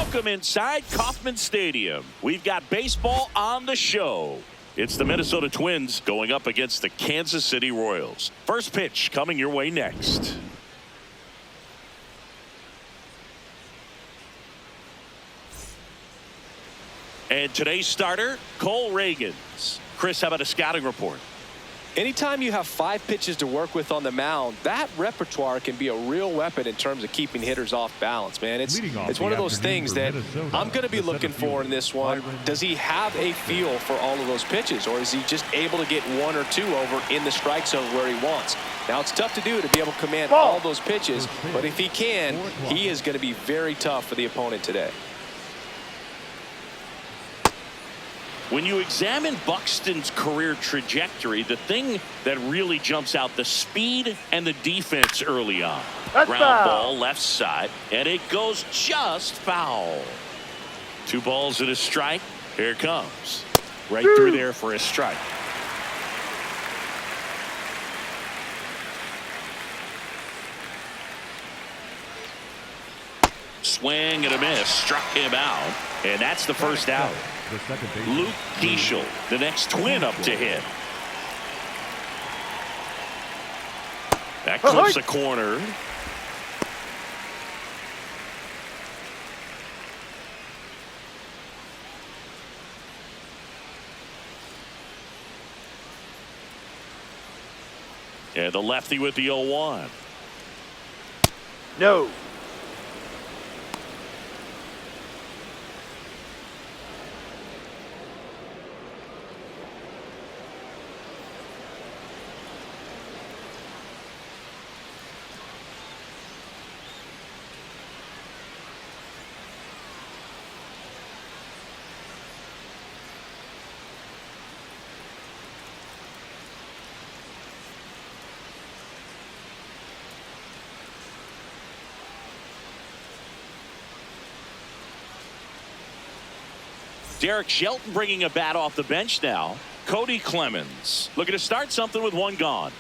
Welcome inside Kauffman Stadium. We've got baseball on the show. It's the Minnesota Twins going up against the Kansas City Royals. First pitch coming your way next. And today's starter, Cole Reagans. Chris, how about a scouting report? Anytime you have 5 pitches to work with on the mound, that repertoire can be a real weapon in terms of keeping hitters off balance, man. It's one of those things that I'm going to be looking for in this one. Does he have a feel for all of those pitches, or is he just able to get 1 or 2 over in the strike zone where he wants? Now, it's tough to do to be able to command all those pitches, but if he can, he is going to be very tough for the opponent today. When you examine Buxton's career trajectory, the thing that really jumps out, the speed and the defense early on. Ground ball left side, and it goes just foul. 2 balls and a strike. Here it comes. Right through there for a strike. Swing and a miss. Struck him out. And that's the first out. Luke Diesel, the next Twin up to hit. That clips the corner. And the lefty with the 0-1. No. Derek Shelton bringing a bat off the bench now. Cody Clemens looking to start something with 1 gone.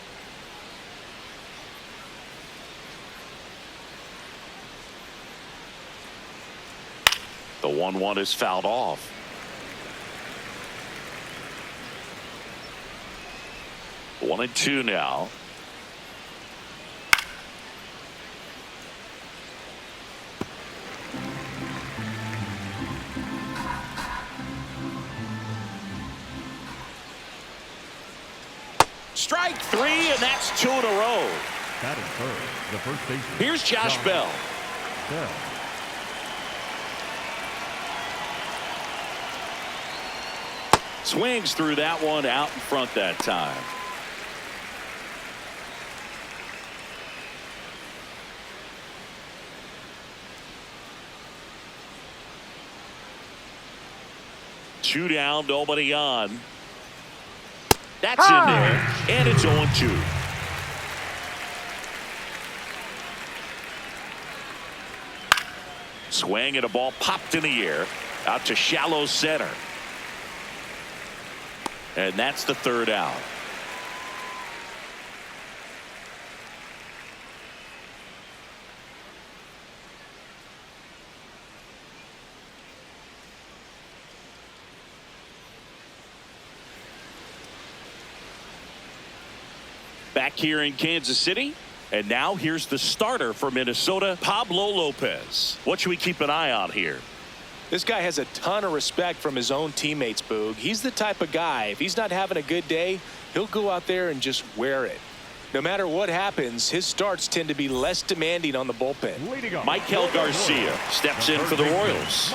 The 1-1 is fouled off. One and 2 now. Strike 3, and that's 2 in a row. That is first. The first baseman. Here's Josh Bell. Swings through that one out in front that time. Two down, nobody on. That's in there, and it's 0-2. Swing and a ball popped in the air out to shallow center. And that's the 3rd out. Back here in Kansas City. And now here's the starter for Minnesota, Pablo Lopez. What should we keep an eye on here? This guy has a ton of respect from his own teammates, Boog. He's the type of guy, if he's not having a good day, he'll go out there and just wear it. No matter what happens, his starts tend to be less demanding on the bullpen. Michael Garcia steps in for the Royals.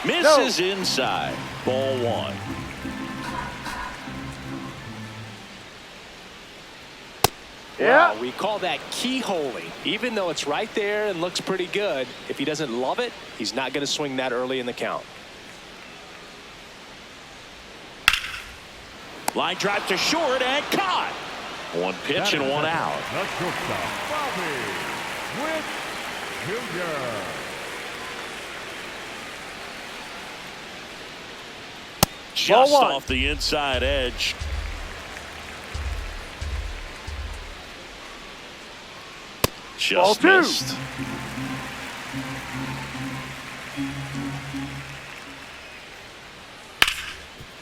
Misses inside. Ball 1. Yeah. Wow, we call that keyholing. Even though it's right there and looks pretty good, if he doesn't love it, he's not going to swing that early in the count. Line drive to short and caught. 1 pitch and 1 out. Just off the inside edge. Just missed.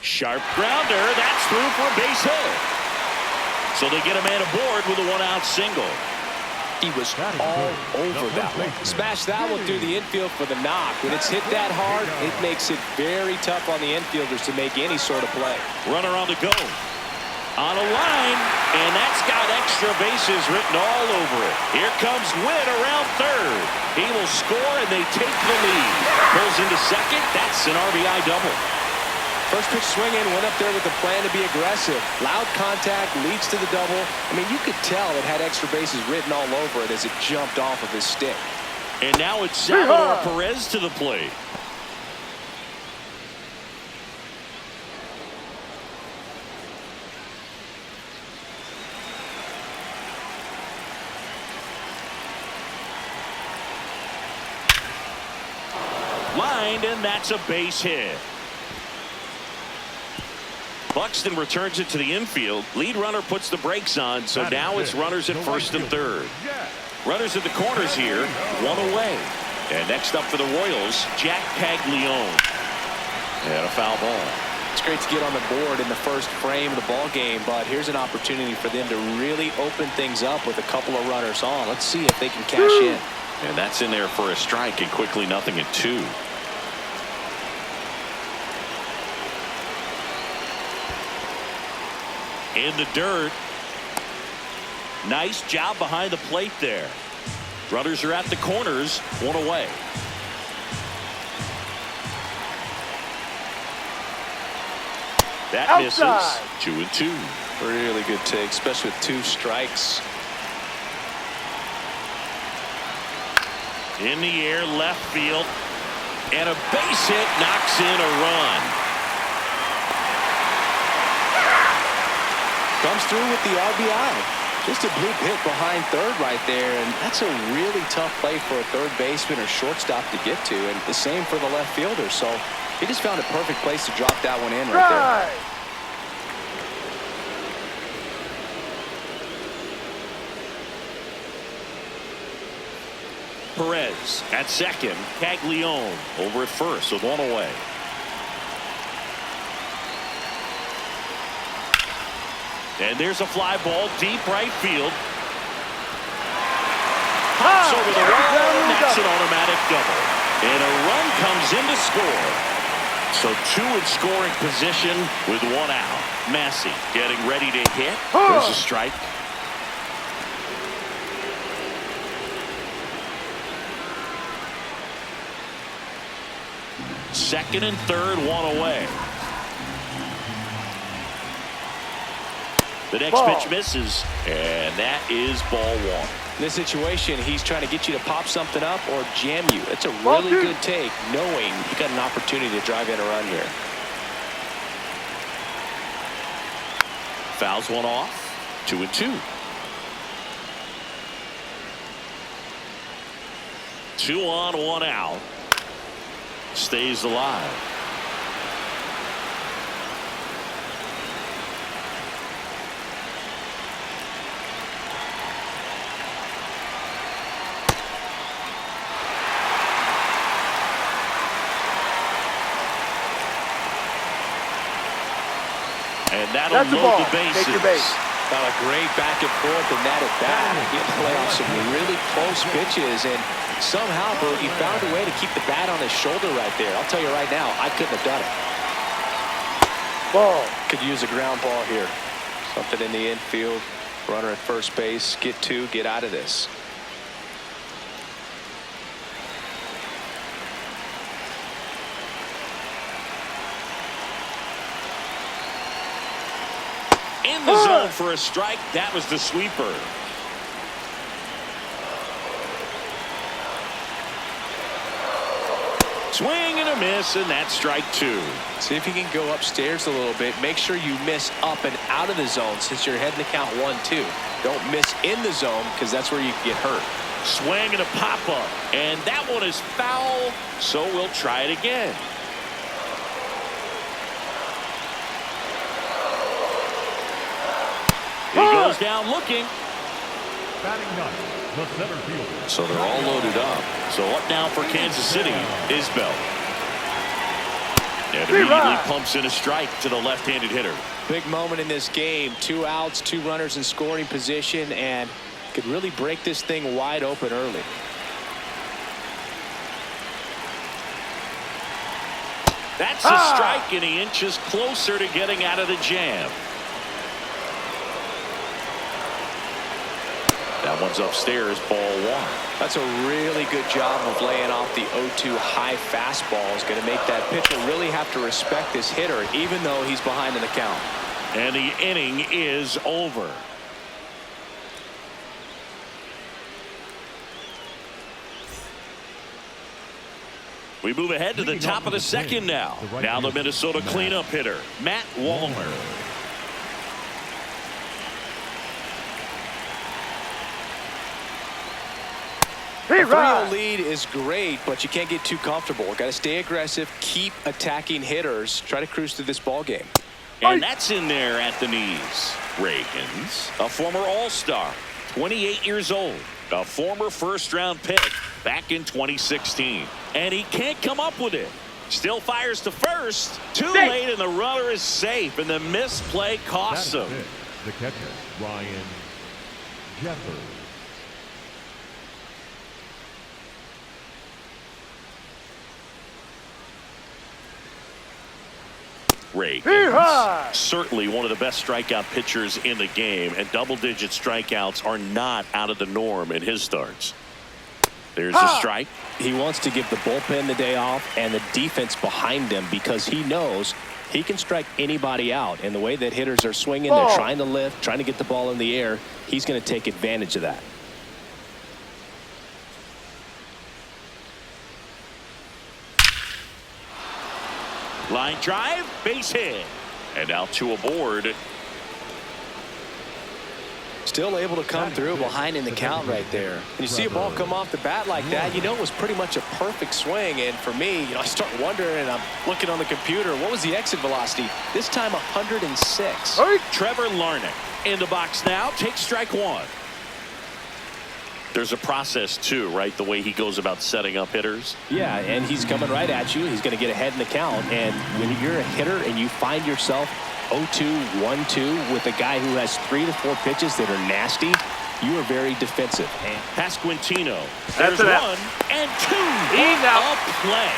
Sharp grounder. That's through for a base hit. So they get a man aboard with a one-out single. He was all over that one. Smashed that one through the infield for the knock. When it's hit that hard, it makes it very tough on the infielders to make any sort of play. Runner on the go. On a line, and that's got extra bases written all over it. Here comes Wynn around third. He will score, and they take the lead. Pulls into second. That's an RBI double. First pitch swinging, went up there with a plan to be aggressive. Loud contact, leads to the double. I mean, you could tell it had extra bases written all over it as it jumped off of his stick. And now it's Salvador Perez to the plate. Lined, and that's a base hit. Buxton returns it to the infield. Lead runner puts the brakes on, so now it's runners at first and third. Runners at the corners here, one away. And next up for the Royals, Jack Caglione. And a foul ball. It's great to get on the board in the first frame of the ball game, but here's an opportunity for them to really open things up with a couple of runners on. Let's see if they can cash in. And that's in there for a strike, and quickly 0-2. In the dirt. Nice job behind the plate there. Runners are at the corners, one away. That misses. 2-2. Really good take, especially with 2 strikes. In the air, left field, and a base hit knocks in a run. Comes through with the RBI. Just a bloop hit behind third right there, and that's a really tough play for a third baseman or shortstop to get to, and the same for the left fielder. So he just found a perfect place to drop that one in right there. Perez at second. Caglione over at first with one away. And there's a fly ball deep right field. Pops over the wall, and that's an automatic double. And a run comes in to score. So 2 in scoring position with 1 out. Massey getting ready to hit. There's a strike. Second and third, 1 away. The next pitch misses, and that is ball 1. In this situation, he's trying to get you to pop something up or jam you. It's a really good take, knowing you got an opportunity to drive in a run here. Fouls one off. 2-2. 2 on, 1 out. Stays alive. And that'll load the bases. Got a great back and forth in that at bat. He played off some really close pitches, and somehow, Bert, he found a way to keep the bat on his shoulder right there. I'll tell you right now, I couldn't have done it. Ball. Could use a ground ball here. Something in the infield. Runner at first base. Get 2. Get out of this. In the zone for a strike. That was the sweeper. Swing and a miss, and that's strike 2. See if you can go upstairs a little bit. Make sure you miss up and out of the zone since you're heading to count 1-2. Don't miss in the zone because that's where you can get hurt. Swing and a pop-up, and that one is foul, so we'll try it again. He goes down looking. Batting ninth, the center fielder. So they're all loaded up. So up now for Kansas City is Bell. And immediately pumps in a strike to the left-handed hitter. Big moment in this game. 2 outs, 2 runners in scoring position, and could really break this thing wide open early. That's a strike, and he inches closer to getting out of the jam. That one's upstairs, ball 1. That's a really good job of laying off the 0-2 high fastball. Is going to make that pitcher really have to respect this hitter, even though he's behind in the count. And the inning is over. We move ahead to the top of the second now. Now the Minnesota cleanup hitter, Matt Wallner. A 3-0 lead is great, but you can't get too comfortable. Got to stay aggressive, keep attacking hitters, try to cruise through this ball game. And that's in there at the knees. Reagans, a former All-Star, 28 years old, a former first-round pick back in 2016. And he can't come up with it. Still fires to first. Too late, and the runner is safe, and the misplay costs him. The catcher, Ryan Jeffers. Reagans, certainly one of the best strikeout pitchers in the game, and double-digit strikeouts are not out of the norm in his starts. There's a strike. He wants to give the bullpen the day off and the defense behind him because he knows he can strike anybody out. And the way that hitters are swinging, they're trying to lift, trying to get the ball in the air. He's going to take advantage of that. Line drive, base hit. And now 2 aboard. Still able to come through behind in the count right there. And you see a ball come off the bat like that, you know it was pretty much a perfect swing. And for me, I start wondering, and I'm looking on the computer, what was the exit velocity? This time 106. Trevor Larnach in the box now. Takes strike 1. There's a process too, right? The way he goes about setting up hitters. Yeah, and he's coming right at you. He's going to get ahead in the count. And when you're a hitter and you find yourself 0-2, 1-2 with a guy who has 3 to 4 pitches that are nasty, you are very defensive. And Pasquantino. There's 1 and 2. What a play.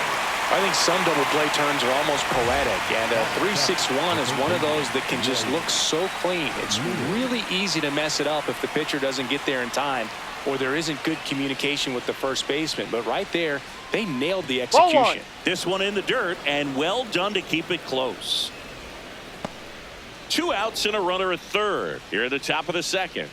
I think some double play turns are almost poetic, and a 3-6-1 is one of those that can just look so clean. It's really easy to mess it up if the pitcher doesn't get there in time or there isn't good communication with the first baseman. But right there, they nailed the execution. This one in the dirt, and well done to keep it close. 2 outs and a runner at third here at the top of the second.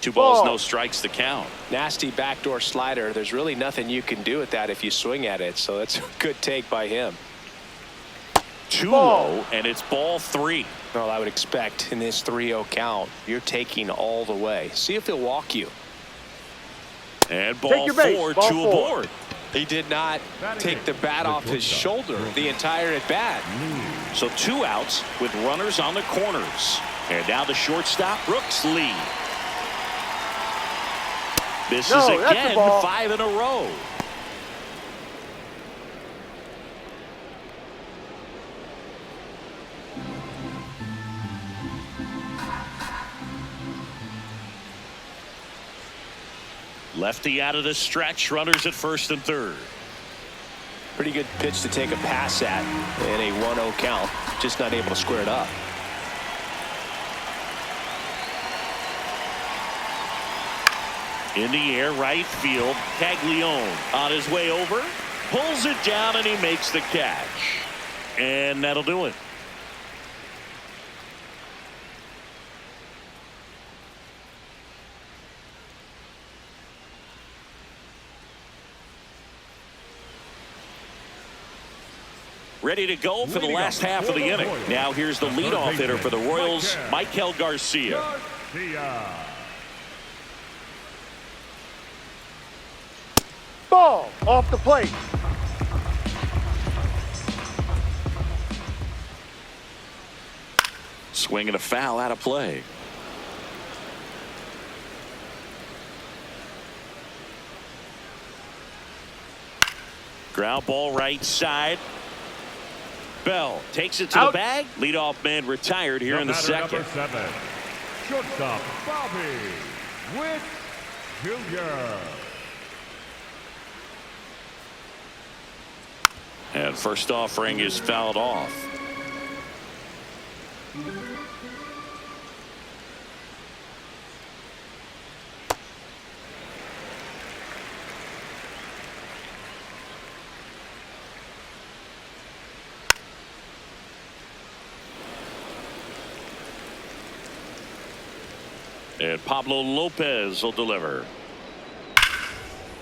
2 balls, no strikes to count. Nasty backdoor slider. There's really nothing you can do with that if you swing at it. So that's a good take by him. 2-0, and it's ball 3. Well, I would expect in this 3-0 count, you're taking all the way. See if he'll walk you. And ball 4, 2 aboard. He did not take the bat off his shoulder the entire at bat. So 2 outs with runners on the corners. And now the shortstop, Brooks Lee. This is again 5 in a row. Lefty out of the stretch, runners at first and third. Pretty good pitch to take a pass at in a 1-0 count. Just not able to square it up. In the air, right field, Caglione on his way over, pulls it down, and he makes the catch. And that'll do it. Ready to go for the last half of the inning. Now here's the leadoff hitter for the Royals, Michael Garcia. Ball off the plate. Swing and a foul out of play. Ground ball right side. Bell takes it to the bag. Leadoff man retired here in the second. Number 7, shortstop Bobby Witt Jr. And first offering is fouled off. And Pablo Lopez will deliver.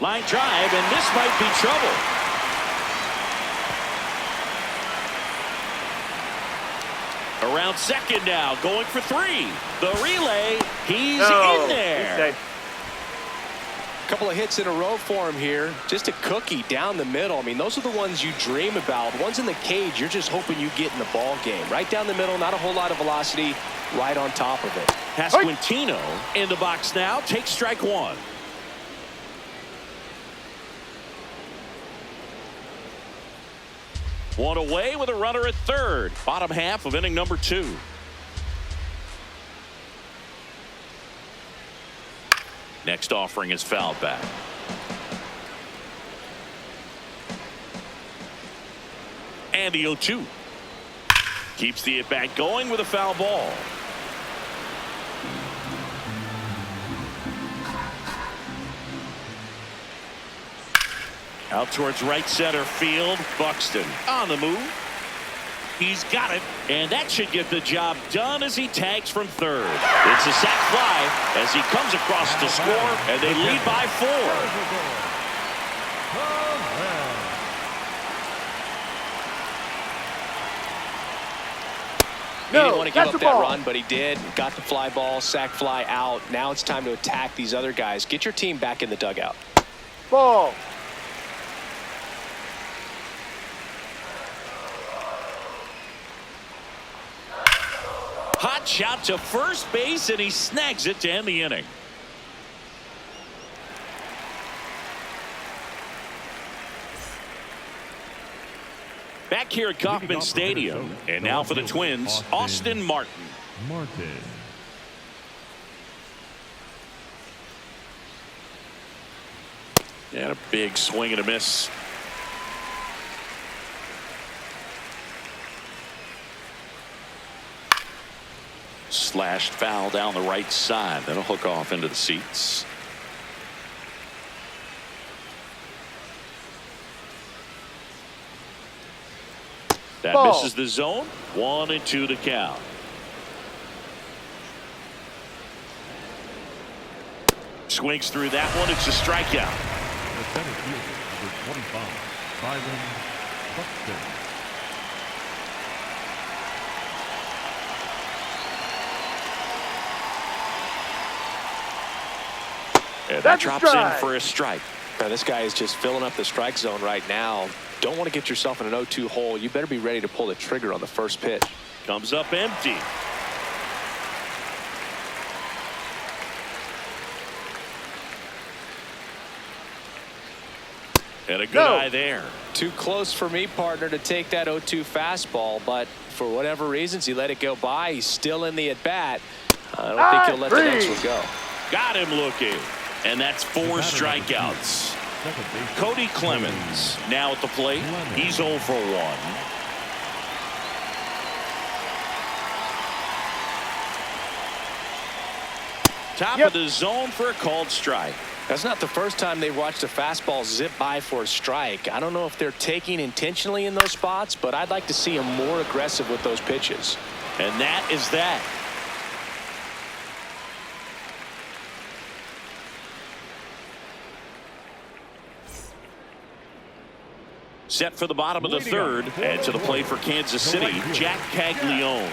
Line drive, and this might be trouble. Around second now, going for 3. The relay, he's in there. A couple of hits in a row for him here. Just a cookie down the middle. I mean, those are the ones you dream about. The ones in the cage, you're just hoping you get in the ball game. Right down the middle, not a whole lot of velocity, right on top of it. Pasquantino in the box now, takes strike 1. One away with a runner at third. Bottom half of inning number 2. Next offering is fouled back. And the 0-2. Keeps the at-bat going with a foul ball. Out towards right center field. Buxton on the move. He's got it, and that should get the job done as he tags from third. It's a sac fly as he comes across to score, and they lead by 4. He didn't want to give up that run, but he did. Got the fly ball, sac fly out. Now it's time to attack these other guys. Get your team back in the dugout. Ball. Hot shot to first base, and he snags it to end the inning. Back here at Kauffman Stadium, and now for the Twins, Austin Martin. And a big swing and a miss. Slashed foul down the right side. That'll hook off into the seats. That misses the zone. 1-2 to count. Swings through that one. It's a strikeout. The center fielder, number 25, Byron Buxton. And that drops in for a strike. Now, this guy is just filling up the strike zone right now. Don't want to get yourself in an 0-2 hole. You better be ready to pull the trigger on the first pitch. Comes up empty. And a good eye there. Too close for me, partner, to take that 0-2 fastball, but for whatever reasons he let it go by. He's still in the at-bat. I don't think he'll let the next one go. Got him looking. And that's 4 strikeouts. Cody Clemens now at the plate. He's 0 for 1. Top of the zone for a called strike. That's not the first time they've watched a fastball zip by for a strike. I don't know if they're taking intentionally in those spots, but I'd like to see him more aggressive with those pitches. And that is that. Set for the bottom of the third, and to the plate for Kansas City, Jack Caglione.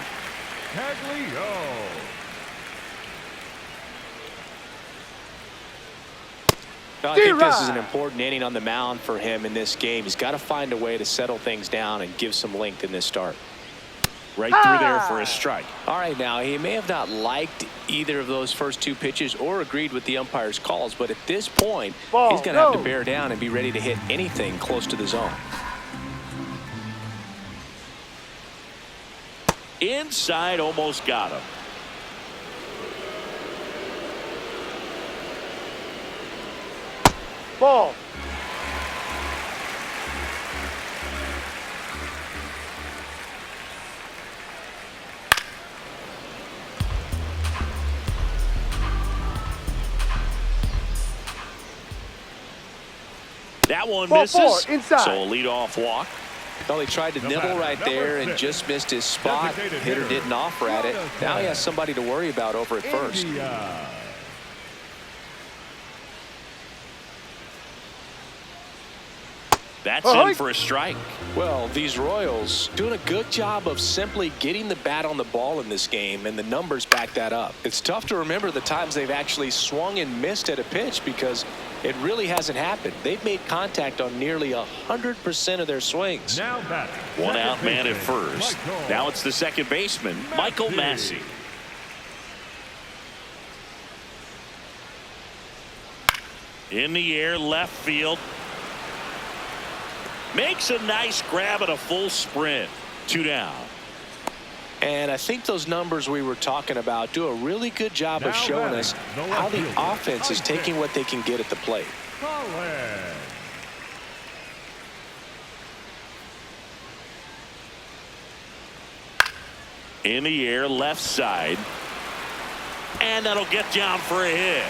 I think this is an important inning on the mound for him in this game. He's got to find a way to settle things down and give some length in this start. Right through there for a strike. All right, now, he may have not liked either of those first two pitches or agreed with the umpire's calls, but at this point, he's going to have to bear down and be ready to hit anything close to the zone. Inside, almost got him. Ball. That one Ball misses. four, inside. So a leadoff walk. Well, he tried to nibble right there and just missed his spot. Hitter didn't offer at it. Now he has somebody to worry about over at first. That's in for a strike. Well, these Royals doing a good job of simply getting the bat on the ball in this game, and the numbers back that up. It's tough to remember the times they've actually swung and missed at a pitch because it really hasn't happened. They've made contact on nearly 100% of their swings. Now batting. One out man at first. Now it's the second baseman, Michael Massey. In the air, left field. Makes a nice grab at a full sprint. 2 down. And I think those numbers we were talking about do a really good job of showing us how the offense is taking what they can get at the plate. In the air, left side. And that'll get down for a hit.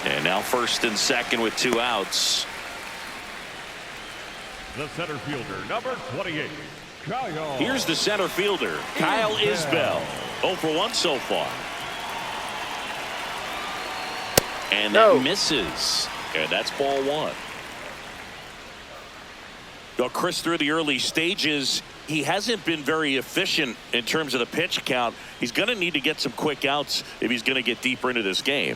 And now first and second with 2 outs. The center fielder, number 28, Kyle. Here's the center fielder, Kyle Isbell. 0 for 1 so far. And that misses. And that's ball 1. Well, Chris, through the early stages, he hasn't been very efficient in terms of the pitch count. He's going to need to get some quick outs if he's going to get deeper into this game.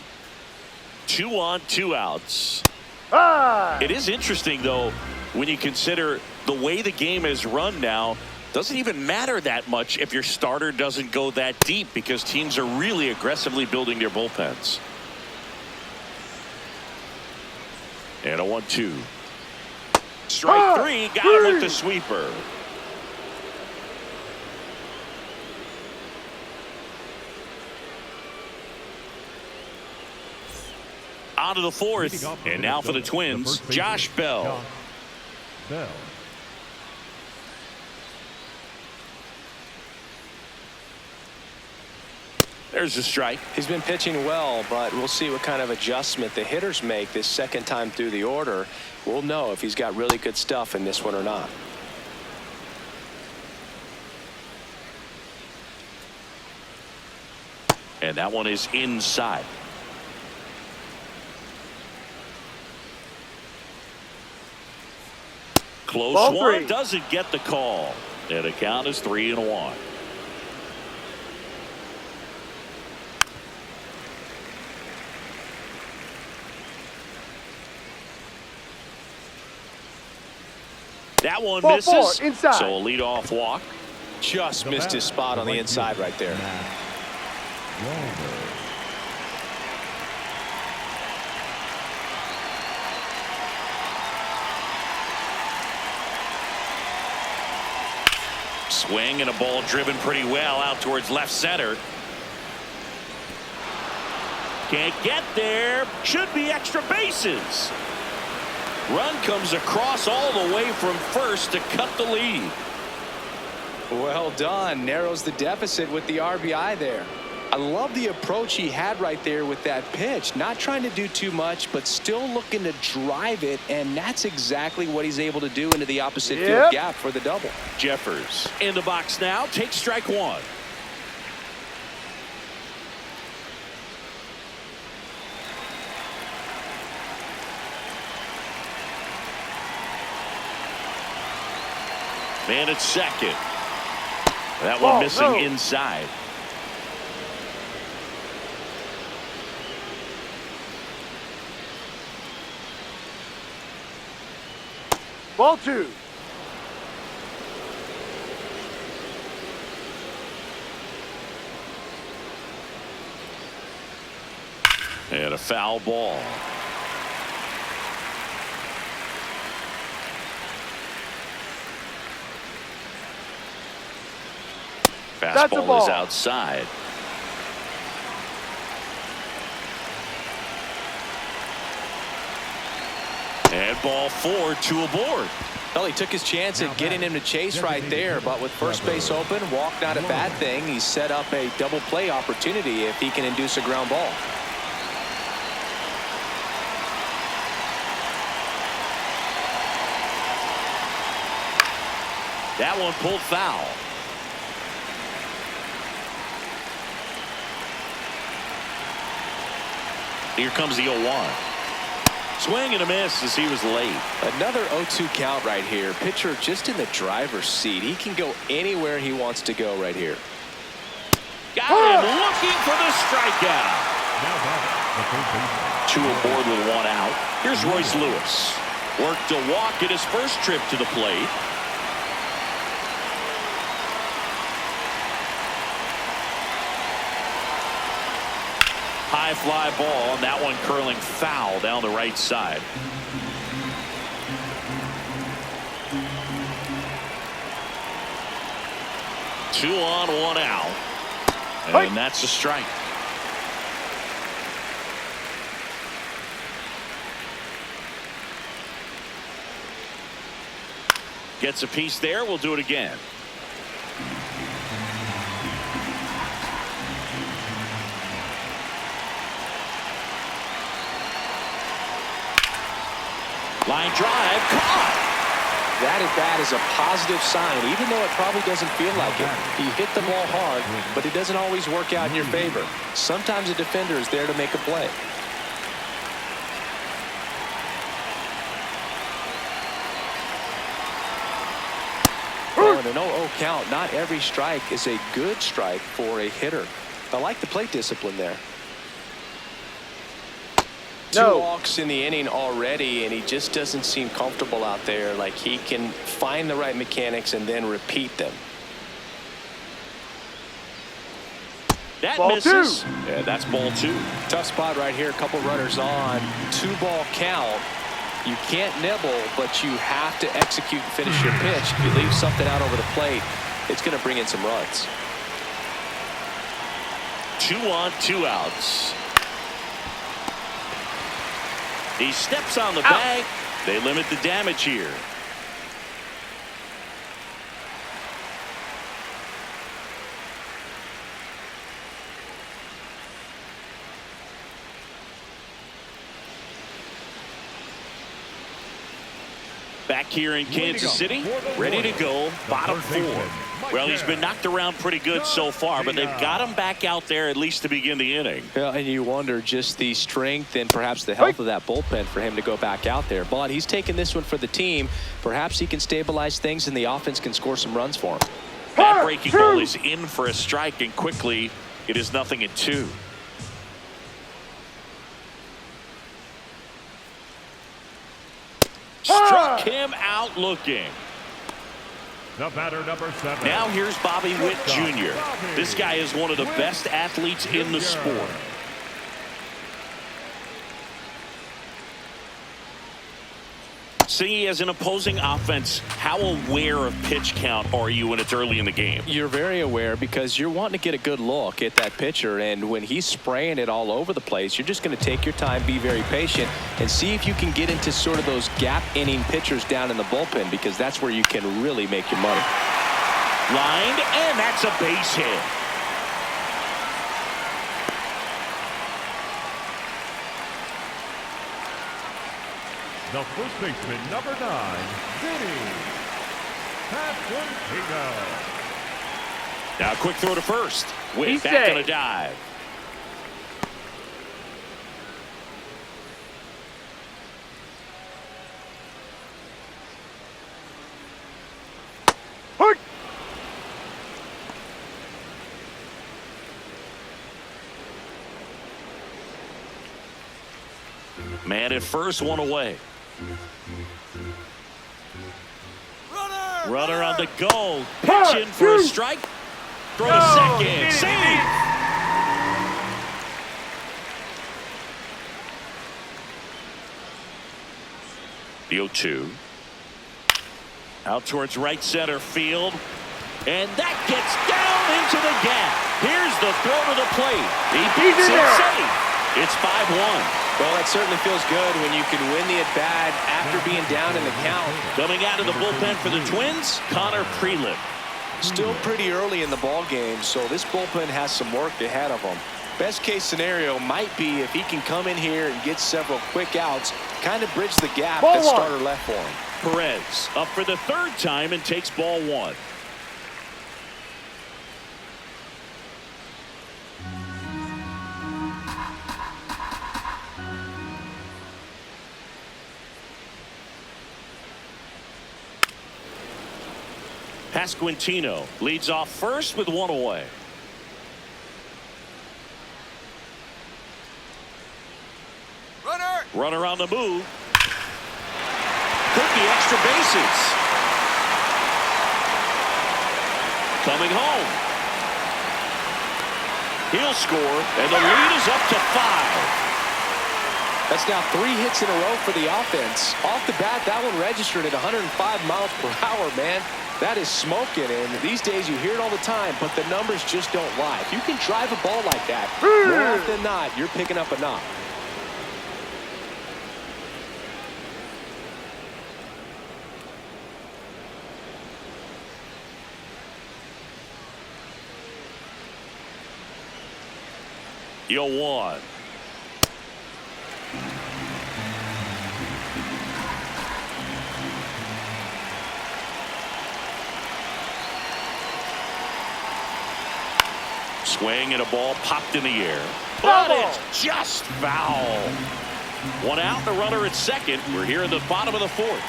2 on, 2 outs. It is interesting, though, when you consider the way the game is run now. Doesn't even matter that much if your starter doesn't go that deep because teams are really aggressively building their bullpens. And a 1-2. Strike 3. Got him with the sweeper. On to the 4th. And now for the Twins, Josh Bell. There's a strike. He's been pitching well, but we'll see what kind of adjustment the hitters make this second time through the order. We'll know if he's got really good stuff in this one or not. And that one is inside. Close one, doesn't get the call. And the count is 3-1. That one misses. Inside. So a leadoff walk. Just missed his spot on the inside right there. Swing and a ball driven pretty well out towards left center. Can't get there. Should be extra bases. Run comes across all the way from first to cut the lead. Well done. Narrows the deficit with the RBI there. I love the approach he had right there with that pitch. Not trying to do too much, but still looking to drive it, and that's exactly what he's able to do into the opposite field gap for the double. Jeffers in the box now. Takes strike 1. Man at second. That one missing inside. Ball 2. And a foul ball. Fastball is outside. And ball 4, 2 aboard. Well, he took his chance at getting him to chase right there, but with first base open, walk not a bad thing. He set up a double play opportunity if he can induce a ground ball. That one pulled foul. Here comes the 0-1. Swing and a miss as he was late. Another 0-2 count right here. Pitcher just in the driver's seat. He can go anywhere he wants to go right here. Got him looking for the strikeout. 2 aboard with 1 out. Here's Royce Lewis. Worked a walk at his first trip to the plate. High fly ball, and that one curling foul down the right side. Two on, 1 out. And that's a strike. Gets a piece there. We'll do it again. Line drive, caught. That at bat is a positive sign, even though it probably doesn't feel like it. He hit the ball hard, but it doesn't always work out in your favor. Sometimes a defender is there to make a play. Well, in an 0-0 count, not every strike is a good strike for a hitter. I like the plate discipline there. 2 walks in the inning already, and he just doesn't seem comfortable out there. Like he can find the right mechanics and then repeat them. That ball misses. 2. Yeah, that's ball 2. Tough spot right here. A couple runners on. 2-ball count. You can't nibble, but you have to execute and finish your pitch. If you leave something out over the plate, it's going to bring in some runs. 2 on, 2 outs. He steps on the bag. They limit the damage here. Back here in Kansas City, ready to go, bottom 4. Well, he's been knocked around pretty good so far, but they've got him back out there at least to begin the inning. Yeah, and you wonder just the strength and perhaps the health of that bullpen for him to go back out there. But he's taking this one for the team. Perhaps he can stabilize things and the offense can score some runs for him. That breaking ball is in for a strike, and quickly it is 0-2. Struck him out looking. The batter, number 7. Now here's Bobby Witt Jr. This guy is one of the best athletes in the sport. See, as an opposing offense, how aware of pitch count are you when it's early in the game? You're very aware because you're wanting to get a good look at that pitcher, and when he's spraying it all over the place, you're just going to take your time, be very patient, and see if you can get into sort of those gap inning pitchers down in the bullpen, because that's where you can really make your money. Lined, and that's a base hit. The first baseman, number 9, Vinny Pasquantino. Now a quick throw to first. Witt back on a dive. Man at first, 1 away. Runner on the go. Pitch in for a strike. Throw to second. Save. The 0-2. Out towards right center field. And that gets down into the gap. Here's the throw to the plate. He beats it safe. It's 5-1. Well, that certainly feels good when you can win the at-bat after being down in the count. Coming out of the bullpen for the Twins, Connor Prelim. Still pretty early in the ball game, so this bullpen has some work ahead of them. Best case scenario might be if he can come in here and get several quick outs, kind of bridge the gap that starter left for him. Perez up for the third time and takes ball one. Pasquantino leads off first with one away. Runner on the move. Could be extra bases. Coming home. He'll score, and the lead is up to 5. That's now 3 hits in a row for the offense. Off the bat, that one registered at 105 miles per hour, man. That is smoking, and these days you hear it all the time, but the numbers just don't lie. If you can drive a ball like that, more often than not, you're picking up a knock. Yo, 1. Swing and a ball popped in the air. But it's just foul. One out, the runner at second. We're here in the bottom of the 4th.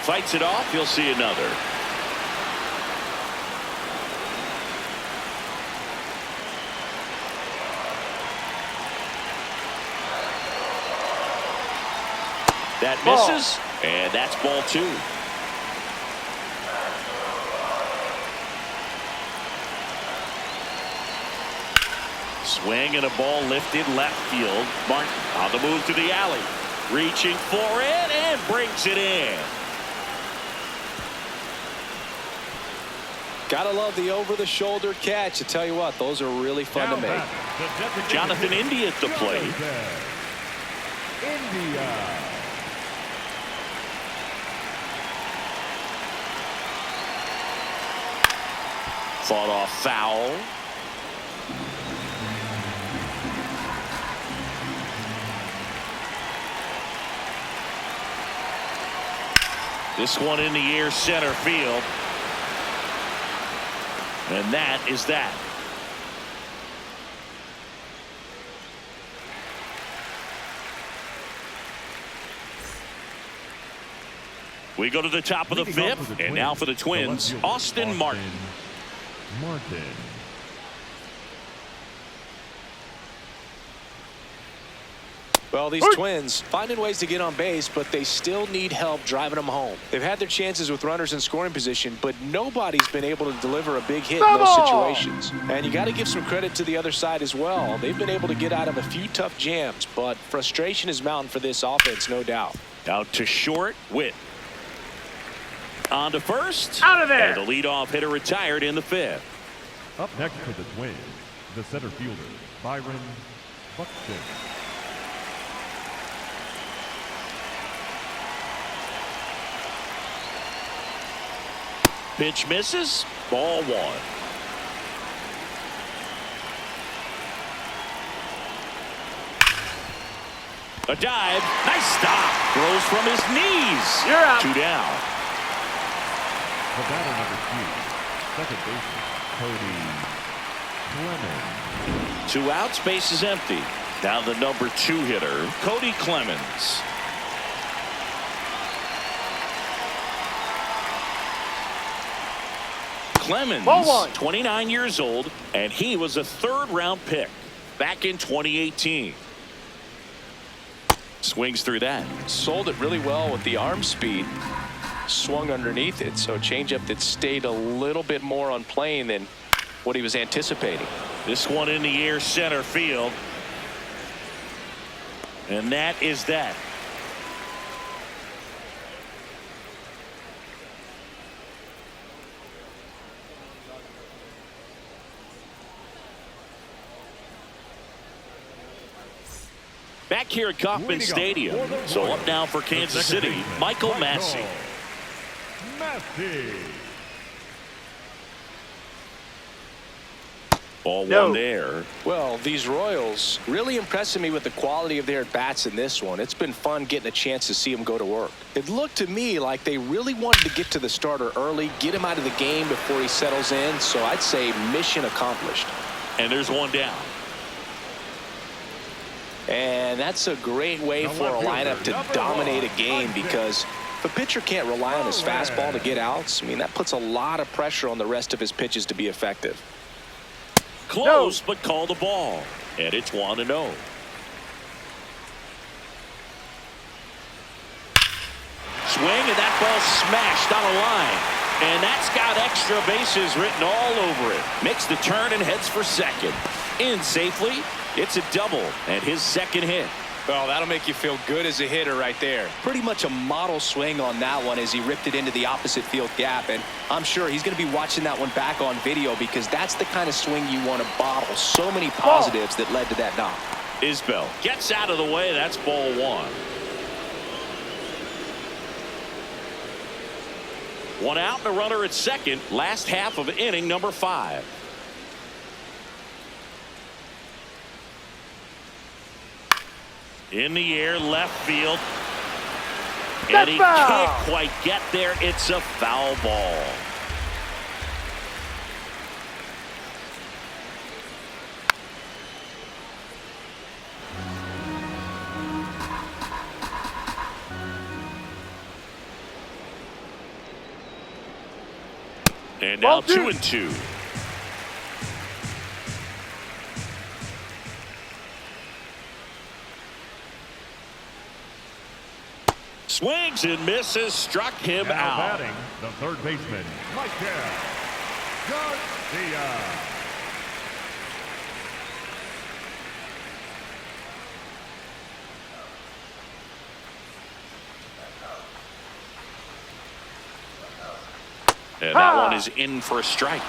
Fights it off. He'll see another. That misses, and that's ball 2. Swing and a ball lifted left field. Martin on the move to the alley. Reaching for it and brings it in. Gotta love the over-the-shoulder catch. I tell you what, those are really fun to make. Jonathan India at the plate. India. Fought off foul. This one in the air center field. And that is that. We go to the top of the 5th, and now for the Twins, Austin Martin. Well, these Twins finding ways to get on base, but they still need help driving them home. They've had their chances with runners in scoring position, but nobody's been able to deliver a big hit in those situations. And you got to give some credit to the other side as well. They've been able to get out of a few tough jams, but frustration is mounting for this offense, no doubt. Out to short, Witt. On to first. Out of there. And the leadoff hitter retired in the 5th. Up next for the Twins, the center fielder, Byron Buxton. Pitch misses. Ball 1. A dive. Nice stop. Throws from his knees. You're out. 2 down. The batter number 2, second baseman, Cody Clemens. 2 outs. Base is empty. Now the number 2 hitter, Cody Clemens. Clemens, 29 years old, and he was a 3rd-round pick back in 2018. Swings through that. Sold it really well with the arm speed. Swung underneath it, so changeup that stayed a little bit more on plane than what he was anticipating. This one in the air center field. And that is that. Back here at Kauffman Stadium. So up now for Kansas City, Michael Massey. Ball one there. Well, these Royals really impressing me with the quality of their at-bats in this one. It's been fun getting a chance to see them go to work. It looked to me like they really wanted to get to the starter early, get him out of the game before he settles in. So I'd say mission accomplished. And there's one down. And that's a great way for a lineup to dominate a game, because if a pitcher can't rely on his fastball to get outs, I mean, that puts a lot of pressure on the rest of his pitches to be effective. Close, but call the ball. And it's 1-0. Swing, and that ball smashed on a line. And that's got extra bases written all over it. Makes the turn and heads for second. In safely. It's a double and his second hit. Well, that'll make you feel good as a hitter right there. Pretty much a model swing on that one as he ripped it into the opposite field gap. And I'm sure he's going to be watching that one back on video, because that's the kind of swing you want to bottle. So many positives that led to that knock. Isbell gets out of the way. That's ball one. One out and a runner at second. Last half of inning number 5. In the air, left field. And he can't quite get there. It's a foul ball. And now 2-2. Swings and misses, struck him out. Batting, the third baseman, Michael Garcia. And that one is in for a strike.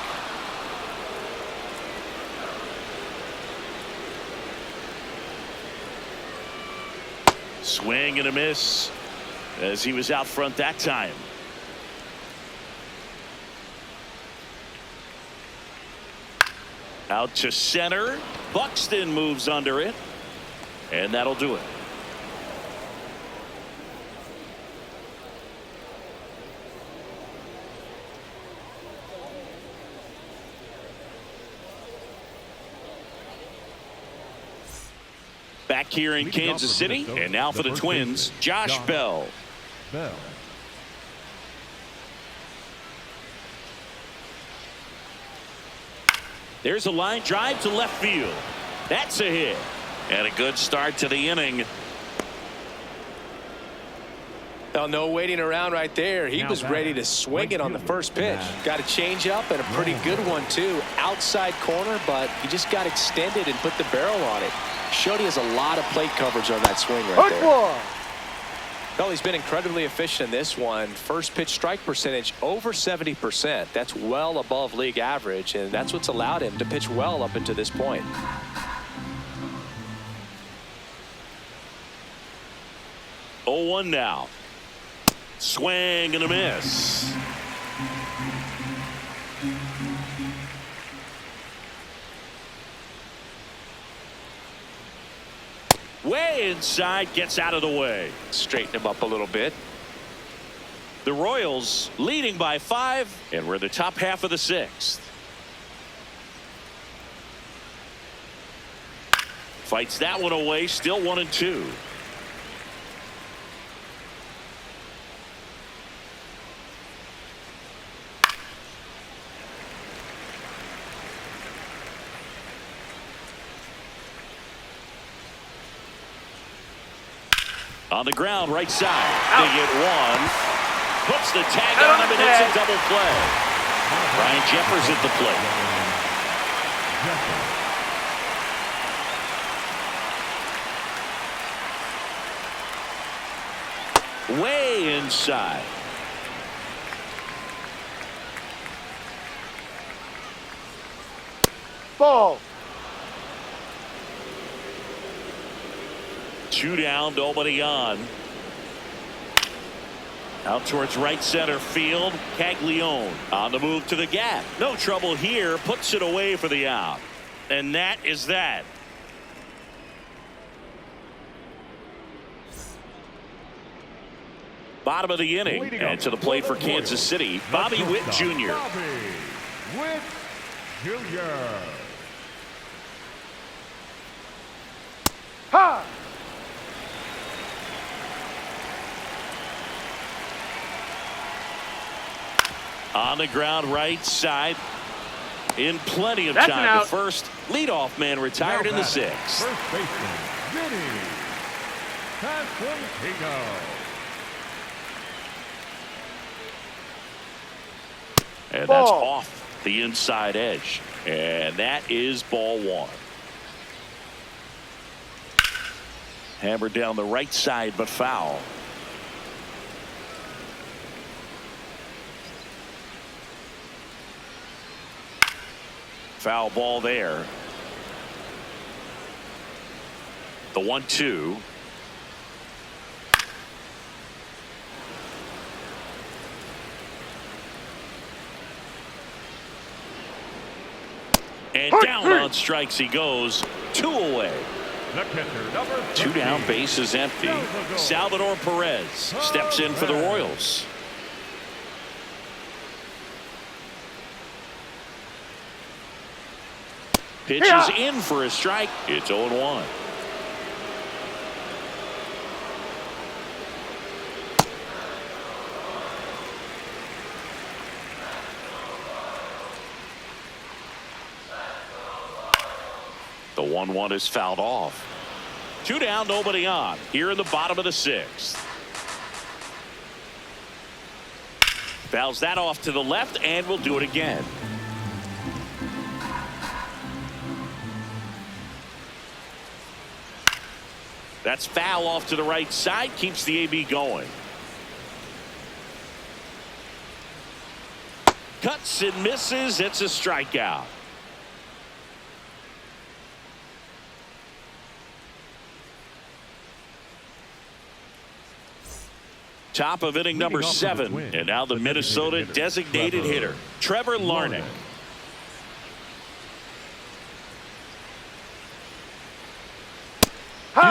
Swing and a miss, as he was out front that time. Out to center. Buxton moves under it. And that'll do it. Back here in Kansas City, and now for the Twins, Josh Bell. There's a line drive to left field. That's a hit. And a good start to the inning. Well, no waiting around right there. He was ready to swing it on the first pitch. Got a changeup and a pretty good one, too. Outside corner, but he just got extended and put the barrel on it. Showed he has a lot of plate coverage on that swing right there. Well, he's been incredibly efficient in this one. First pitch strike percentage over 70%. That's well above league average, and that's what's allowed him to pitch well up until this point. Oh, 1 now. Swing and a miss. Way inside, gets out of the way. Straighten him up a little bit. The Royals leading by 5, and we're the top half of the 6th. Fights that one away, still 1-2. On the ground, right side. They get one. Puts the tag on him, and it's a double play. Ryan Jeffers at the plate. Way inside. Ball. 2 down, nobody on. Out towards right center field. Caglione on the move to the gap. No trouble here. Puts it away for the out. And that is that. Bottom of the inning. And to the plate for Kansas City, Bobby Witt Jr. Bobby Witt Jr. Ha! On the ground, right side. In plenty of That's an time out. to first. Leadoff man retired in the 6th. First baseman, Vinny Pasquantino. And Ball. that's off the inside edge. And that is ball 1. Hammered down the right side, but foul. Foul ball there. The 1-2. And down on strikes he goes. 2 away. The catcher, number 2 down, 13. base is empty. Salvador Perez steps in for the Royals. Pitches in for a strike. It's 0-1. The 1-1 is fouled off. 2 down, nobody on. Here in the bottom of the 6th. Fouls that off to the left, and we'll do it again. That's foul off to the right side. Keeps the AB going. Cuts and misses. It's a strikeout. Top of inning number 7. And now the Minnesota designated hitter, Trevor Larnach.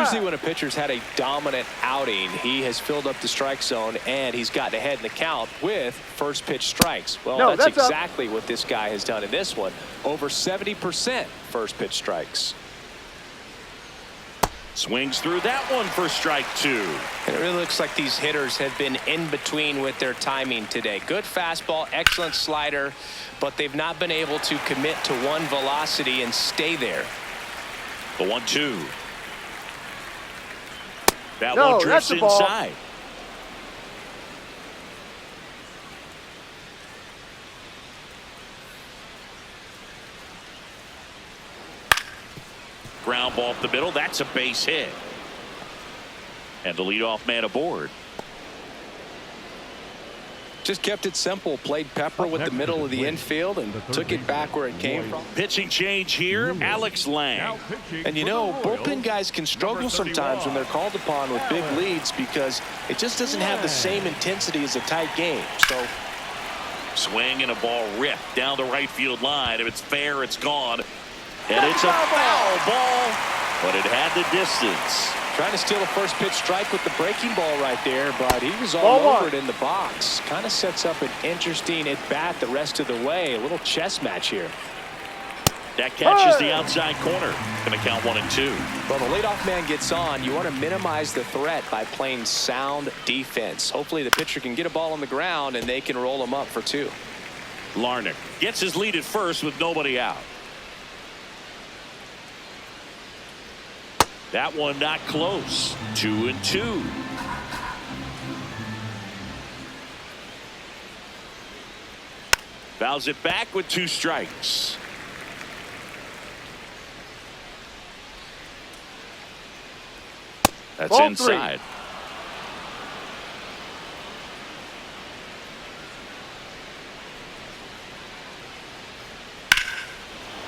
Usually when a pitcher's had a dominant outing, he has filled up the strike zone and he's gotten ahead in the count with first pitch strikes. Well, No, that's that's exactly what this guy has done in this one. Over 70% first pitch strikes. Swings through that one for strike 2. And it really looks like these hitters have been in between with their timing today. Good fastball, excellent slider, but they've not been able to commit to one velocity and stay there. The 1-2. That No, one drifts that's the ball. inside. Ground ball up the middle. That's a base hit. And the leadoff man aboard. Just kept it simple. Played pepper with the middle of the infield and took it back where it came from. Pitching change here, Alex Lang. And you know, bullpen guys can struggle sometimes when they're called upon with big leads because it just doesn't have the same intensity as a tight game. So Swing and a ball ripped down the right field line. If it's fair, it's gone. And it's a foul ball, but it had the distance. trying to steal a first pitch strike with the breaking ball right there, but he was all over it in the box. Kind of sets up an interesting at bat the rest of the way. A little chess match here. That catches the outside corner. Going to count 1 and 2. Well, the leadoff man gets on. You want to minimize the threat by playing sound defense. Hopefully the pitcher can get a ball on the ground and they can roll him up for 2. Larnach gets his lead at first with nobody out. That one not close. 2 and 2. Fouls it back with 2 strikes. That's Ball inside.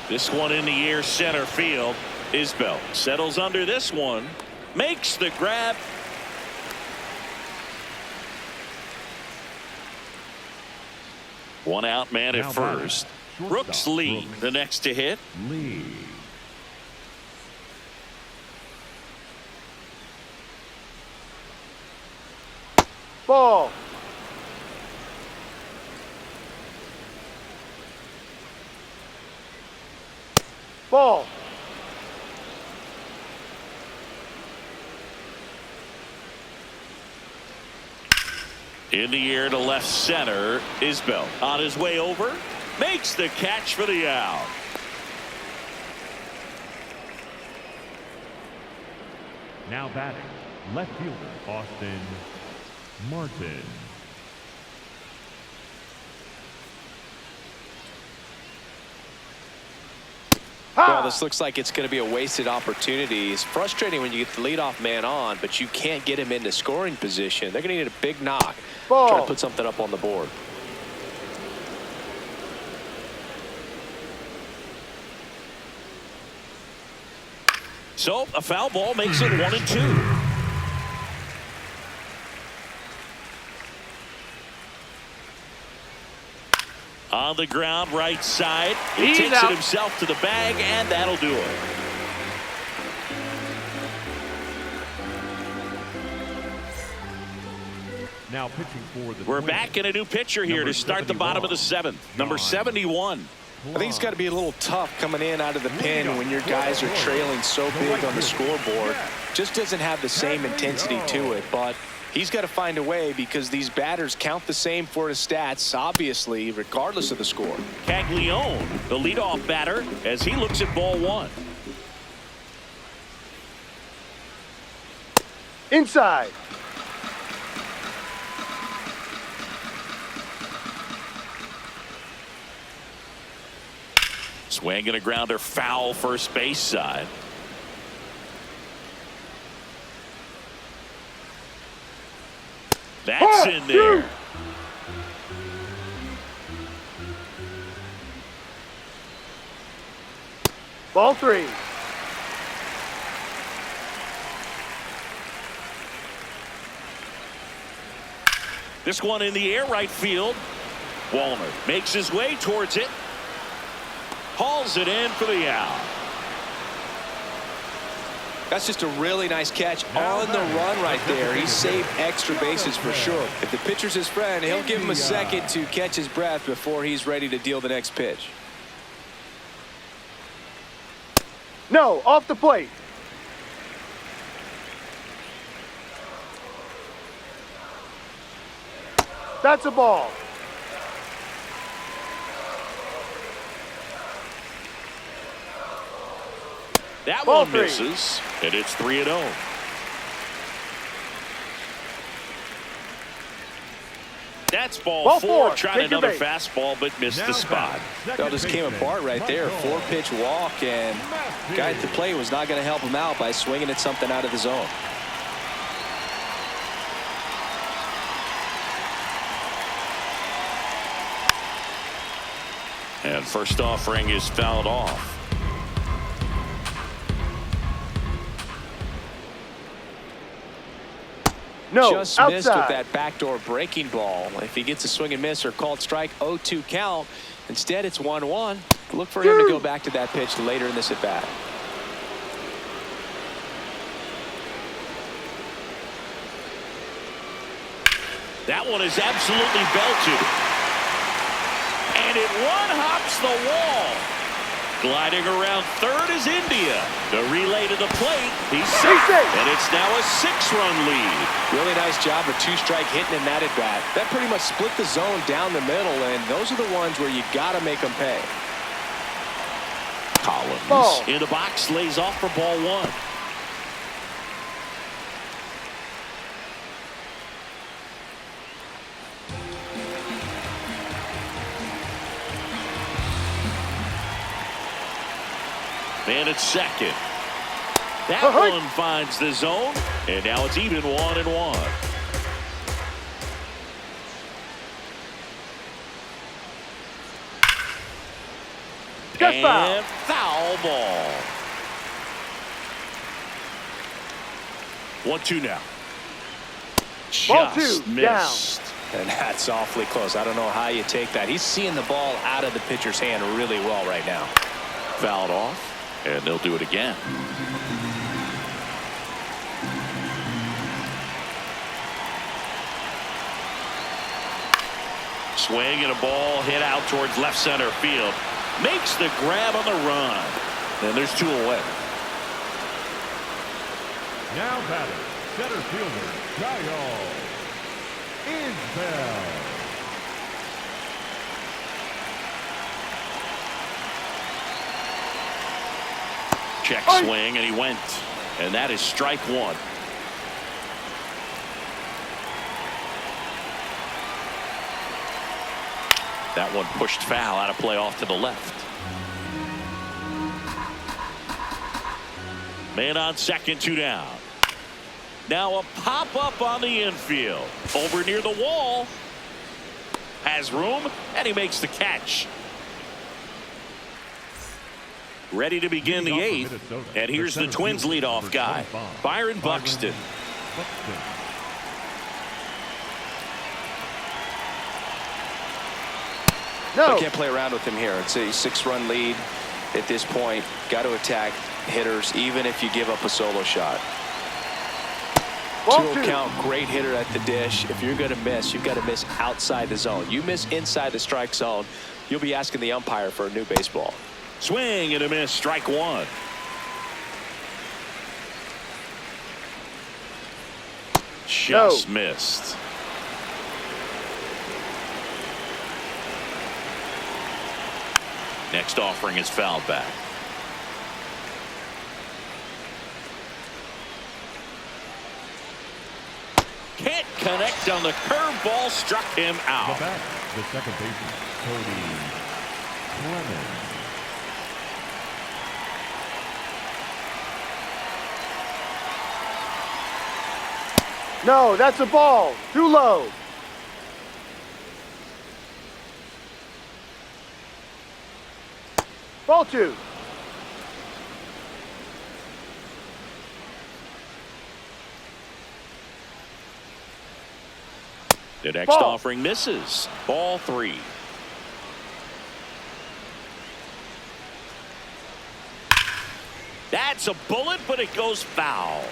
This one in the air center field. Isbell settles under this one. Makes the grab. One out man at first. Brooks Lee, the next to hit. Ball. Ball. In the air to left center. Isbell on his way over. Makes the catch for the out. Now batting, left fielder Austin Martin. Well, this looks like it's going to be a wasted opportunity. It's frustrating when you get the leadoff man on, but you can't get him into scoring position. They're going to need a big knock. Ball. Try to put something up on the board. So a foul ball makes it 1-2. On the ground, right side. He He's takes out. it himself to the bag, and that'll do it. Now pitching for the We're Twins. back in a new pitcher here Number to start the bottom of the 7th. Number 71. I think it's got to be a little tough coming in out of the pen when your guys are trailing so big on the scoreboard. Just doesn't have the same intensity to it, but he's got to find a way because these batters count the same for his stats, obviously, regardless of the score. Caglione, the leadoff batter, as he looks at ball 1. Inside. Swing and a grounder foul first base side. That's in there. Ball 3. This one in the air right field. Wallner makes his way towards it. Hauls it in for the out. That's just a really nice catch on the run right there. He saved extra bases for sure. If the pitcher's his friend, he'll give him a second to catch his breath before he's ready to deal the next pitch. No, off the plate. That's a ball. That Ball one 3. misses, and it's 3-0. That's ball 4. 4. Tried Take your another base. fastball, but missed the spot. That just came apart right there. 4-pitch walk, and guy at the plate was not going to help him out by swinging at something out of the zone. And first offering is fouled off. No, Just outside. missed with that backdoor breaking ball. If he gets a swing and miss or called strike, 0-2 count. Instead, it's 1-1. Look for him to go back to that pitch later in this at bat. That one is absolutely belted. And it one-hops the wall. Gliding around third is India. The relay to the plate. He's safe. And it's now a 6-run lead. Really nice job of two-strike hitting in that at bat. That pretty much split the zone down the middle, and those are the ones where you got to make them pay. Collins Ball. in the box, lays off for ball 1. Man at second. That one finds the zone, and now it's even 1-1. Just foul. And foul ball. 1-2 now. Ball Just two, missed. And that's awfully close. I don't know how you take that. He's seeing the ball out of the pitcher's hand really well right now. Fouled off, and they'll do it again. Swing and a ball hit out towards left center field. Makes the grab on the run. And there's 2 away. Now batting, center fielder, Kyle Isbell. Check swing, and he went. And that is strike 1. That one pushed foul out of play off to the left. Man on second, 2 down. Now a pop up on the infield. Over near the wall. Has room, and he makes the catch. Ready to begin the 8th. And here's the Twins leadoff guy, Byron Buxton. No. I can't play around with him here. It's a 6-run lead at this point. Got to attack hitters, even if you give up a solo shot. Ball 2-0 two. count, great hitter at the dish. If you're going to miss, you've got to miss outside the zone. You miss inside the strike zone, you'll be asking the umpire for a new baseball. Swing and a miss, strike 1. Just missed. Next offering is fouled back. Can't connect on the curveball, struck him out. The back, the second baseman, Cody Clemens. No, that's a ball. Too low. Ball 2. The next Ball. offering misses. Ball 3. That's a bullet, but it goes foul.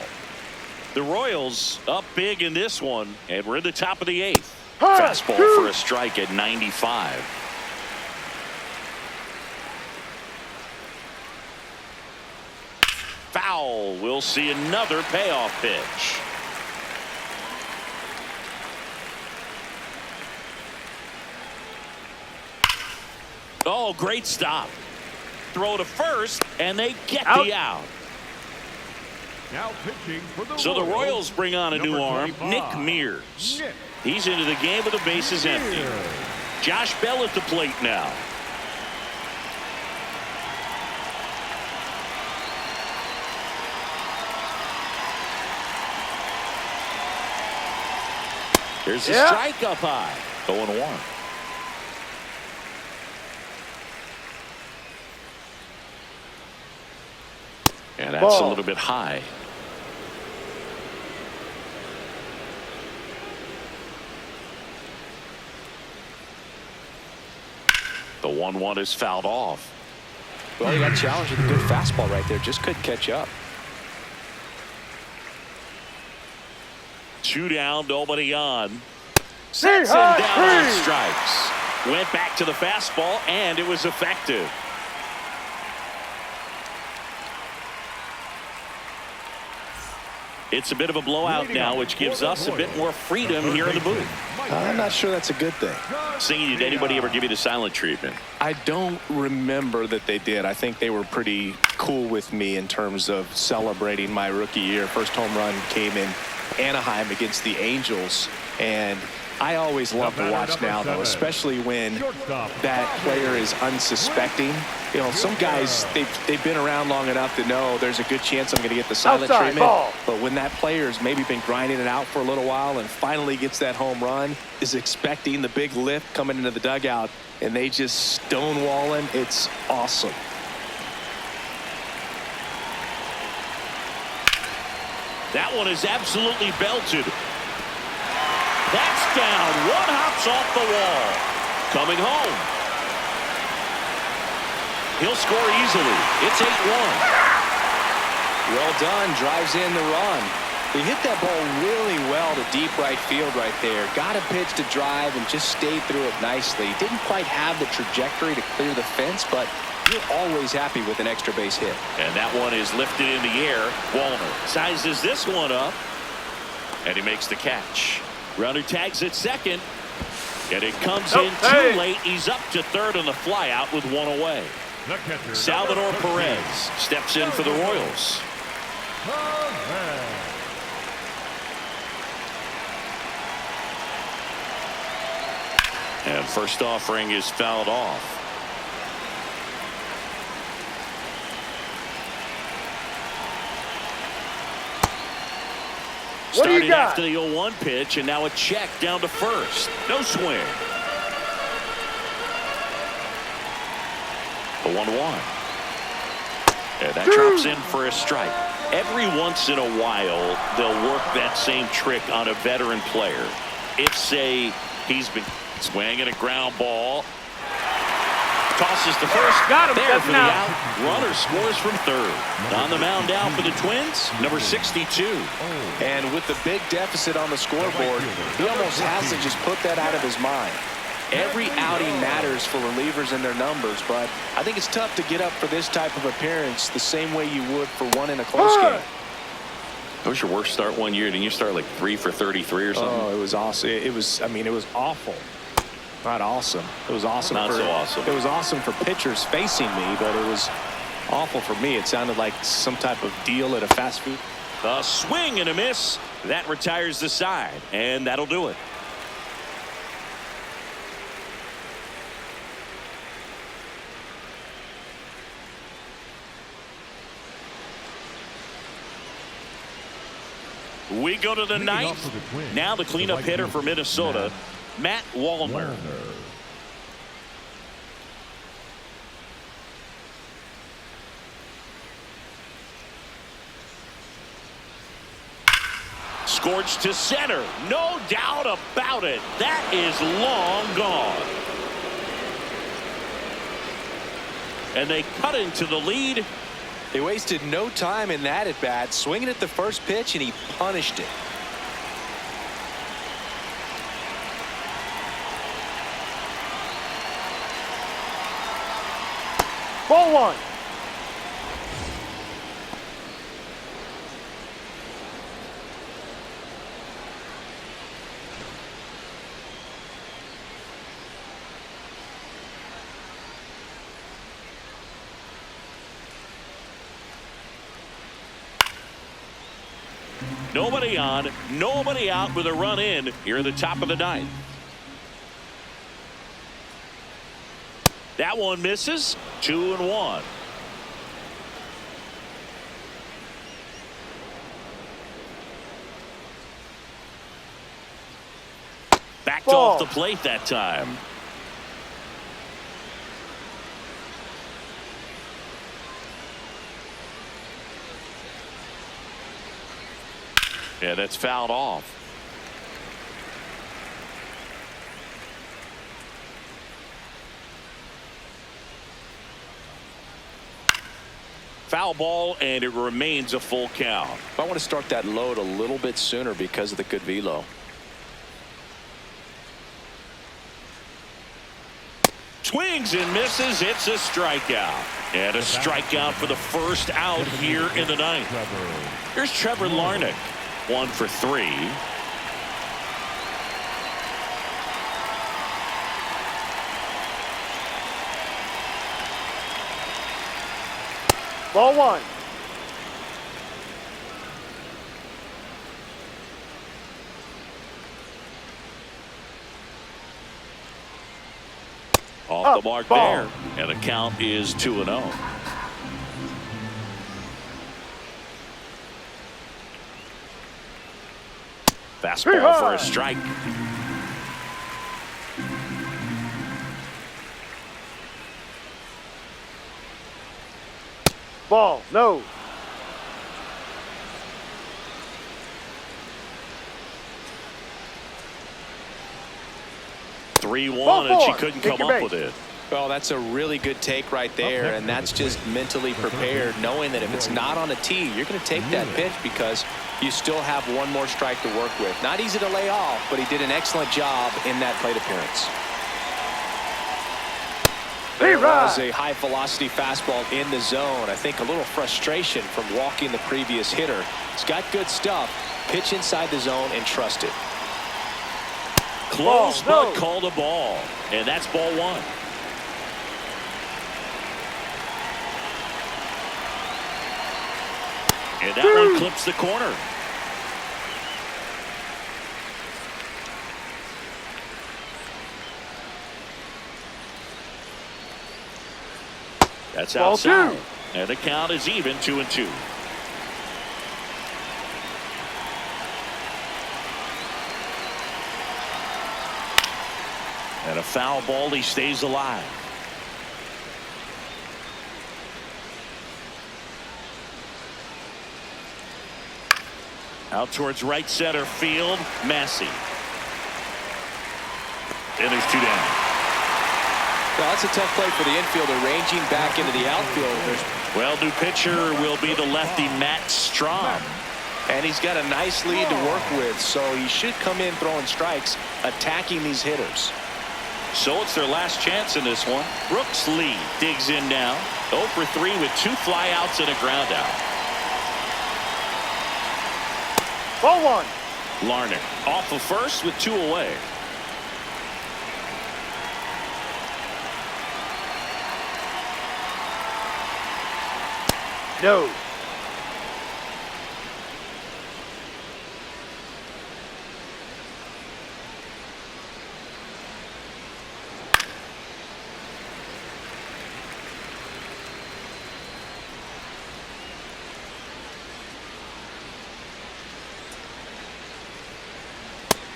The Royals up big in this one, and we're in the top of the 8th. Fastball for a strike at 95. Foul. We'll see another payoff pitch. Oh, great stop. Throw to first, and they get the out. Now pitching for the So the Royals bring on a new arm, Nick Mears. He's into the game with the bases empty. Josh Bell at the plate now. There's a strike up high. 0-1. And that's a little bit high. The 1-1 is fouled off. Well, he got challenged with a good fastball right there. Just couldn't catch up. 2 down, nobody on. Sets him down on strikes. Went back to the fastball, and it was effective. It's a bit of a blowout now, which gives us a bit more freedom here in the booth. I'm not sure that's a good thing. Singing, did anybody ever give you the silent treatment? I don't remember that they did. I think they were pretty cool with me in terms of celebrating my rookie year. First home run came in Anaheim against the Angels, and I always love to watch now, though, especially when that player is unsuspecting. You know, some guys, they've been around long enough to know there's a good chance I'm going to get the silent treatment. Ball. But when that player's maybe been grinding it out for a little while and finally gets that home run, is expecting the big lift coming into the dugout, and they just stonewall him, it's awesome. That one is absolutely belted. That's down. One hops off the wall. Coming home. He'll score easily. It's 8-1. Well done. Drives in the run. He hit that ball really well to deep right field right there. Got a pitch to drive and just stayed through it nicely. Didn't quite have the trajectory to clear the fence, but you're always happy with an extra base hit. And that one is lifted in the air. Wallner sizes this one up, and he makes the catch. Runner tags at second, and it comes in too late. He's up to third on the fly out with one away. Salvador Perez steps in for the Royals. And first offering is fouled off. Started after the 0-1 pitch, and now a check down to first. No swing. The 1-1. And that drops in for a strike. Every once in a while, they'll work that same trick on a veteran player. If, say, he's been swinging a ground ball, tosses to first. Got him. There for the out. Runner scores from third. On the mound now for the Twins, number 62. And with the big deficit on the scoreboard, he almost has to just put that out of his mind. Every outing matters for relievers and their numbers, but I think it's tough to get up for this type of appearance the same way you would for one in a close game. What was your worst start one year? Didn't you start like 3 for 33 or something? Oh, it was awesome. It was awful. Not awesome. It was awesome. Not so awesome. It was awesome for pitchers facing me, but it was awful for me. It sounded like some type of deal at a fast food. A swing and a miss. That retires the side, and that'll do it. We go to the ninth. Now the cleanup hitter for Minnesota, Matt Wallner. Scorched to center. No doubt about it. That is long gone. And they cut into the lead. They wasted no time in that at bat, swinging at the first pitch, and he punished it. Ball one. Nobody on, nobody out with a run in here at the top of the ninth. That one misses. 2-1. Backed off the plate that time. Yeah, that's fouled off. Foul ball, and it remains a full count. I want to start that load a little bit sooner because of the good velo. Swings and misses. It's a strikeout. And a strikeout for the first out here in the ninth. Here's Trevor Larnach. 1 for 3. Ball one. Off the mark there. And the count is 2-0. Fastball for a strike. Ball, no. Three-one, and she couldn't come up with it. Well, that's a really good take right there, and that's just mentally prepared, knowing that if it's not on a tee, you're going to take that pitch because you still have one more strike to work with. Not easy to lay off, but he did an excellent job in that plate appearance. There was a high-velocity fastball in the zone. I think a little frustration from walking the previous hitter. He's got good stuff. Pitch inside the zone and trust it. Close, but called a ball, and that's ball one. And that one clips the corner. That's outside. And the count is even 2-2. And a foul ball, he stays alive. Out towards right center field, Massey. And there's two down. Well, that's a tough play for the infielder, ranging back into the outfield. Well, new pitcher will be the lefty Matt Strom. And he's got a nice lead to work with, so he should come in throwing strikes, attacking these hitters. So it's their last chance in this one. Brooks Lee digs in now. 0 for 3 with 2 flyouts and a ground out. Ball one. Larnach off of first with 2 away. No.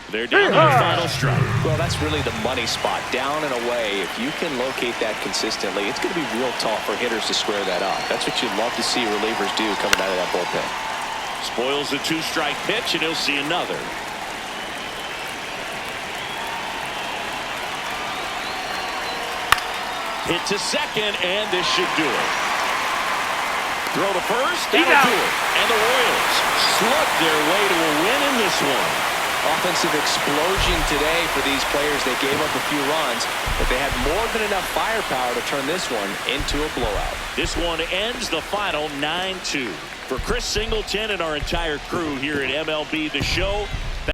They're down to the final strike. Well, that's really the money spot, down and away. If you can locate that consistently, it's going to be real tough for hitters to square that up. That's what you'd love to see relievers do coming out of that bullpen. Spoils the 2-strike pitch, and he'll see another. Hit to second, and this should do it. Throw to first, that'll do it. And the Royals slug their way to a win in this one. Offensive explosion today for these players. They gave up a few runs, but they had more than enough firepower to turn this one into a blowout. This one ends the final 9-2. For Chris Singleton and our entire crew here at MLB The Show,